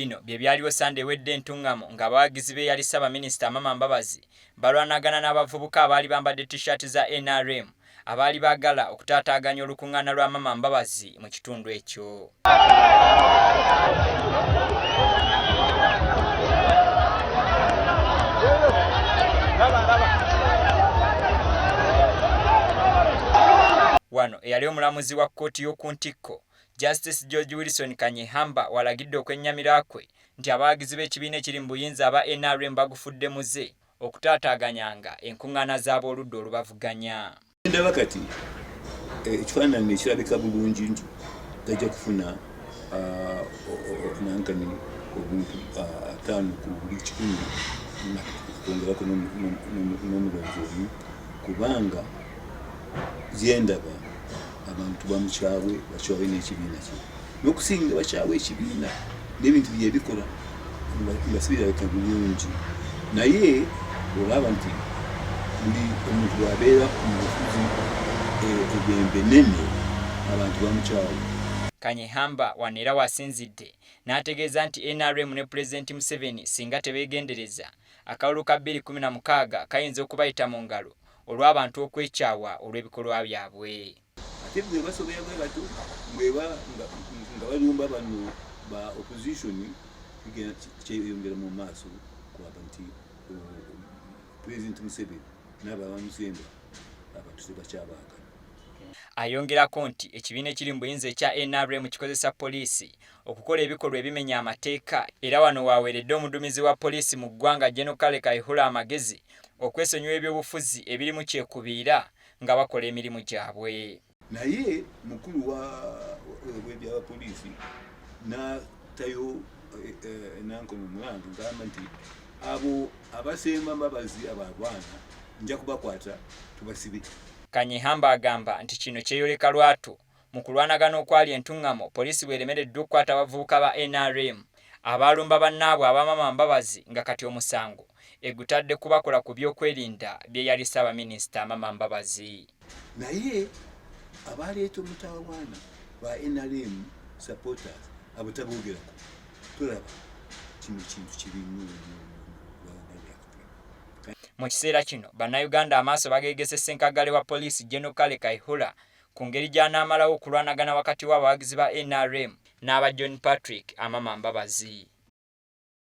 bino bye byaliwo Sunday ewedde entuŋŋamo ng'abawagizi be yali Ssaabaminisita Amama Mbabazi balwanagana n'abavubuka abaali bambadde t-shirt za NRM abaali baagala okutaataaganya olukuŋŋaana lwa Amama Mbabazi mu kitundu ekyo. Wano eyali omulamuzi wa kkooti y'oku ntikko Justice George Wilson Kanyehamba walagidde okwennyamira kwe nti abawagizi b'ekibiina ekiri mu buyinza aba NRM bagufudde muze okutaataaganyanga enkuŋŋaana z'abooludda olubavuganya. Ndaba kati ekifaananyi ekirabika bulungi nti gajja kufuna nankani obuntu 5 ku buli 100 okwongerako n'omulwadde omu kubanga gyendaba abantu bamukyawe bakyawe n'ekibiina kye n'okusinga bakyawe ekibiina n'ebintu bye bikola nga si birabika bulungi naye olaba nti buli omuntu bw'abeera mu bufuzi eddembe nnene abantu bamukyawe. Kanyehamba wano era wasinzidde n'ategeeza nti NRM ne Pulezidenti Museveni singa tebeegendereza akalulu ka 2016 kayinza okubayita mu ngalo olw'abantu okwekyawa olw'ebikolwa byabwe. Ate bwe basobera bwe bato bweba nga balumba bano ba opposition kigenda kyeyongera mu maaso kwaba nti Pulezidenti Museveni n'abamusemba abantu tebakyabaagala. Ayongerako nti ekibiina ekiri mu buyinza ekya NRM kikozesa poliisi okukola ebikolwa ebimenya amateeka era wano waweeredde omuduumizi wa poliisi mu ggwanga General Kale Kaihura amagezi okwesonyiwa ebyobufuzi ebirimu kyekubiira nga bakola emirimu gyabwe. Naye mukulu w'ebyabapoliisi n'atayo nankono mulango ngamba nti abo abasemba Mbabazi abalwana nja kubakwata tubasibe. Kanyehamba agamba nti kino kyeyoleka lwatu mu kulwanagana okwali entuŋŋamo poliisi bw'eremeredde okukwata abavubuka ba NRM abaalumba bannaabwe ab'Amama Mbabazi nga kati omusango egutadde kubakola ku byokwerinda bye yali Ssaabaminisita Amama Mbabazi. Naye abaleeta omutawaana ba NRM supporters abo taboogerako tulaba kino kintu kirimu. Mu kiseera kino bannayuganda amaaso bageegese ssenkagale wa poliisi General Kale Kaihura ku ngeri gy'anaamalawo okulwanagana wakati w'abawagizi ba NRM n'aba John Patrick Amama Mbabazi.